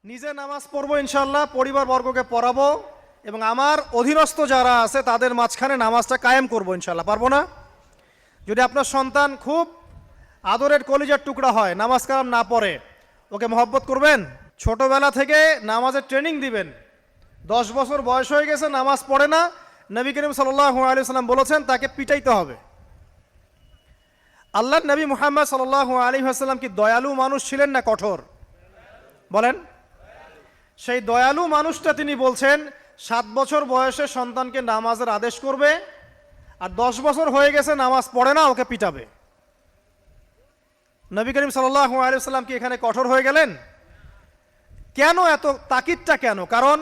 নিজে নামাজ পড়বো ইনশাল্লাহ, পরিবারবর্গকে পড়াবো এবং আমার অধীনস্থ যারা আছে তাদের মাঝখানে নামাজটা কায়েম করবো ইনশাল্লাহ। পারবো না? যদি আপনার সন্তান খুব আদরের কলিজার টুকরা হয়, নামাজ কালাম না পড়ে, ওকে মহব্বত করবেন? ছোটবেলা থেকে নামাজের ট্রেনিং দিবেন। 10 বছর বয়স হয়ে গেছে, নামাজ পড়ে না, নবী করিম সাল্লাল্লাহু আলাইহি ওয়াসাল্লাম বলেছেন তাকে পিটাইতে হবে। আল্লাহর নবী মুহাম্মদ সাল্লাল্লাহু আলাইহি ওয়াসাল্লাম কি দয়ালু মানুষ ছিলেন না কঠোর? বলেন। সেই দয়ালু মানুষটা তিনি বলছেন 7 বছর বয়সে সন্তানকে নামাজের আদেশ করবে, আর 10 বছর হয়ে গেছে নামাজ পড়ে না, ওকে পিটাবে। নবী করিম সাল্লাল্লাহু আলাইহি ওয়াসাল্লাম কি এখানে কঠোর হয়ে গেলেন? কেন এত তাকিদটা কেন? কারণ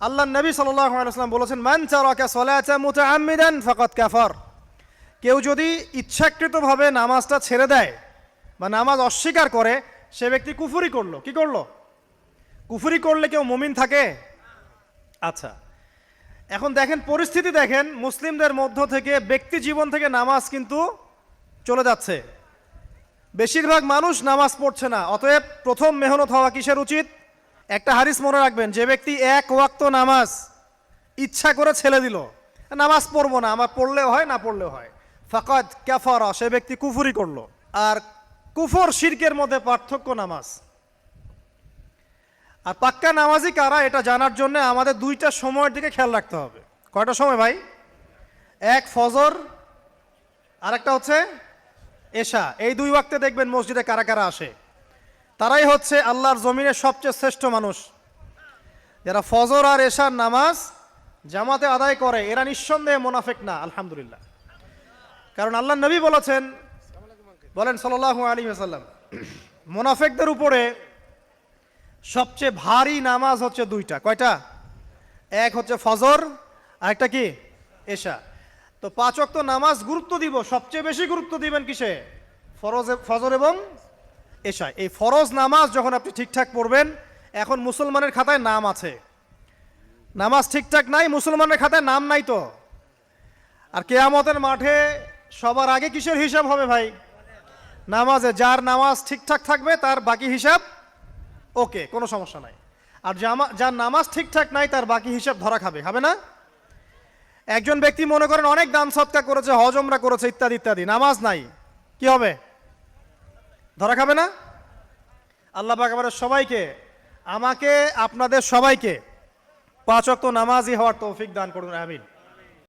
আল্লাহর নবী সাল্লাল্লাহু আলাইহি ওয়াসাল্লাম বলেছেন, মান তারাকা সালাতা মুতাআম্মিদান ফাকাদ কাফার। কেউ যদি ইচ্ছাকৃতভাবে নামাজটা ছেড়ে দেয় বা নামাজ অস্বীকার করে, সে ব্যক্তি কুফরি করলো। কি করলো? কুফরি করলে কেউ মুমিন থাকে? আচ্ছা, এখন দেখেন পরিস্থিতি, দেখেন মুসলিমদের মধ্য থেকে, ব্যক্তি জীবন থেকে নামাজ কিন্তু চলে যাচ্ছে। বেশিরভাগ মানুষ নামাজ পড়ছে না। অতএব প্রথম মেহনত হওয়া কিসের উচিত? একটা হাদিস মনে রাখবেন, যে ব্যক্তি এক ওয়াক্ত নামাজ ইচ্ছা করে ছেড়ে দিল, নামাজ পড়বো না, আমার পড়লেও হয় না পড়লেও হয়, ফাকাদ কাফারা, সে ব্যক্তি কুফরি করলো। আর কুফর শিরকের মধ্যে পার্থক্য নামাজ। আর পাক্কা নামাজি কারা এটা জানার জন্য আমাদের 2টা সময়ের দিকে খেয়াল রাখতে হবে। কয়টা সময় ভাই? এক ফজর, আর একটা হচ্ছে এশা। এই 2 ওয়াক্তে দেখবেন মসজিদে কারা কারা আসে, তারাই হচ্ছে আল্লাহর জমিনের সবচেয়ে শ্রেষ্ঠ মানুষ। যারা ফজর আর এশার নামাজ জামাতে আদায় করে, এরা নিঃসন্দেহে মুনাফিক না, আলহামদুলিল্লাহ। কারণ আল্লাহর নবী বলেছেন, বলেন সাল্লাল্লাহু আলাইহি ওয়াসাল্লাম, মুনাফিকদের উপরে সবচেয়ে ভারী নামাজ হচ্ছে 2টা। কয়টা? এক হচ্ছে ফজর, আর একটা কি? এশা। তো 5 ওয়াক্ত নামাজ গুরুত্ব দিব, সবচেয়ে বেশি গুরুত্ব দিবেন কিসে? ফজর এবং এশা। এই ফরজ নামাজ যখন আপনি ঠিকঠাক পড়বেন, এখন মুসলমানের খাতায় নাম আছে, নামাজ ঠিকঠাক নাই, মুসলমানের খাতায় নাম নাই তো। আর কিয়ামতের মাঠে সবার আগে কিসের হিসাব হবে ভাই? নামাজে। যার নামাজ ঠিকঠাক থাকবে তার বাকি হিসাব ওকে, কোনো সমস্যা নাই। আর যার নামাজ ঠিকঠাক নাই তার বাকি হিসাব ধরা খাবে, হবে না? একজন ব্যক্তি মনে করেন অনেক দান সৎকার করেছে, হজ উমরা করেছে, ইত্যাদি ইত্যাদি, নামাজ নাই, কি হবে? ধরা খাবে না? আল্লাহ পাক আমাদের সবাইকে, আমাকে, আপনাদের সবাইকে 5 ওয়াক্ত নামাজি হওয়ার তৌফিক দান করুন, আমিন।